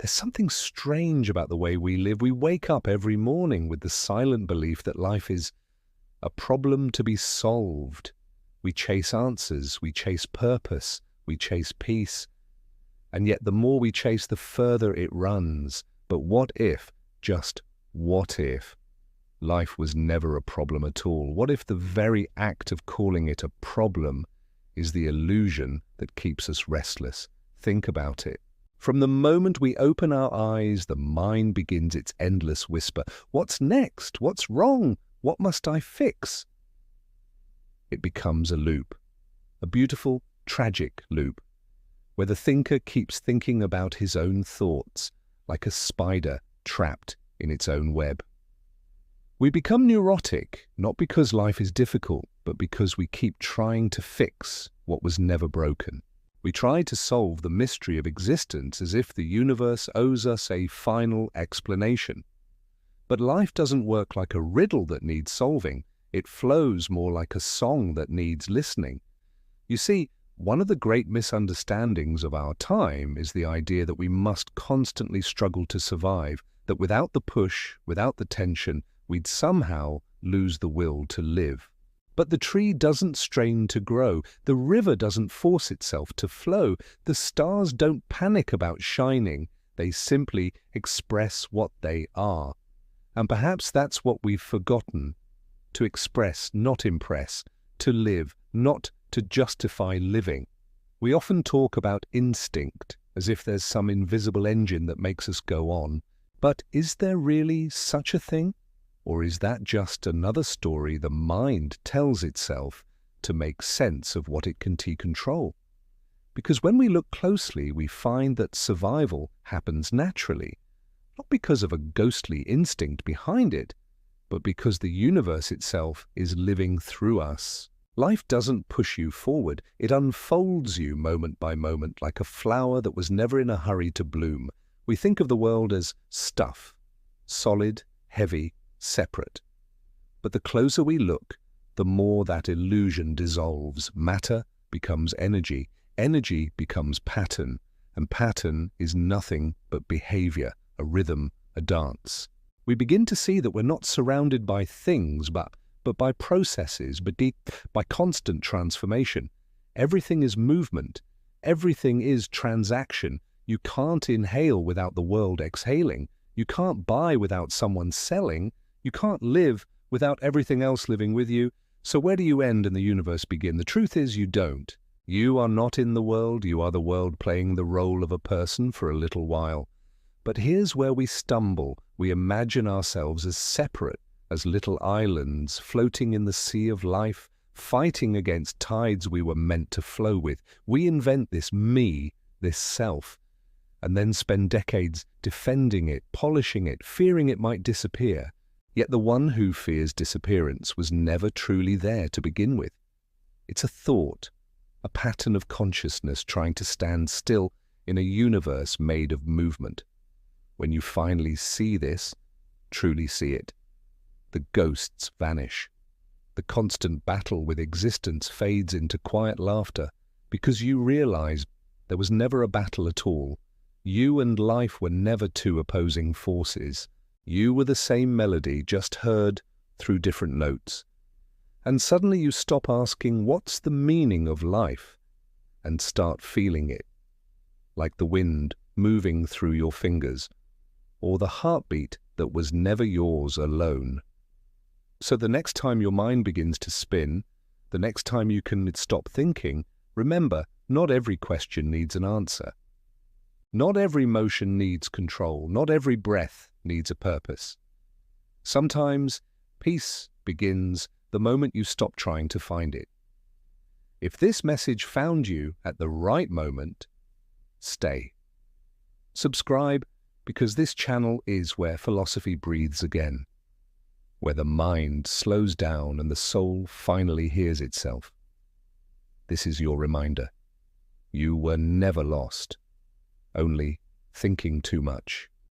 There's something strange about the way we live. We wake up every morning with the silent belief that life is a problem to be solved. We chase answers, we chase purpose, we chase peace. And yet the more we chase, the further it runs. But what if, just what if, life was never a problem at all? What if the very act of calling it a problem is the illusion that keeps us restless? Think about it. From the moment we open our eyes, the mind begins its endless whisper. What's next? What's wrong? What must I fix? It becomes a loop, a beautiful, tragic loop, where the thinker keeps thinking about his own thoughts, like a spider trapped in its own web. We become neurotic, not because life is difficult, but because we keep trying to fix what was never broken. We try to solve the mystery of existence as if the universe owes us a final explanation. But life doesn't work like a riddle that needs solving. It flows more like a song that needs listening. You see, one of the great misunderstandings of our time is the idea that we must constantly struggle to survive, that without the push, without the tension, we'd somehow lose the will to live. But the tree doesn't strain to grow, the river doesn't force itself to flow, the stars don't panic about shining, they simply express what they are. And perhaps that's what we've forgotten: to express, not impress, to live, not to justify living. We often talk about instinct, as if there's some invisible engine that makes us go on. But is there really such a thing? Or is that just another story the mind tells itself to make sense of what it can control? Because when we look closely, we find that survival happens naturally, not because of a ghostly instinct behind it, but because the universe itself is living through us. Life doesn't push you forward, it unfolds you moment by moment like a flower that was never in a hurry to bloom. We think of the world as stuff, solid, heavy, separate. But the closer we look, the more that illusion dissolves. Matter becomes energy, energy becomes pattern, and pattern is nothing but behavior, a rhythm, a dance. We begin to see that we're not surrounded by things, but by processes, by constant transformation. Everything is movement. Everything is transaction. You can't inhale without the world exhaling. You can't buy without someone selling. You can't live without everything else living with you. So where do you end and the universe begin? The truth is you don't. You are not in the world. You are the world playing the role of a person for a little while. But here's where we stumble. We imagine ourselves as separate, as little islands floating in the sea of life, fighting against tides we were meant to flow with. We invent this me, this self, and then spend decades defending it, polishing it, fearing it might disappear. Yet the one who fears disappearance was never truly there to begin with. It's a thought, a pattern of consciousness trying to stand still in a universe made of movement. When you finally see this, truly see it, the ghosts vanish. The constant battle with existence fades into quiet laughter because you realize there was never a battle at all. You and life were never two opposing forces. You were the same melody, just heard through different notes. And suddenly you stop asking, what's the meaning of life? And start feeling it, like the wind moving through your fingers, or the heartbeat that was never yours alone. So the next time your mind begins to spin, the next time you can stop thinking, remember, not every question needs an answer. Not every motion needs control. Not every breath needs a purpose. Sometimes peace begins the moment you stop trying to find it. If this message found you at the right moment, stay. Subscribe, because this channel is where philosophy breathes again, where the mind slows down and the soul finally hears itself. This is your reminder. You were never lost, only thinking too much.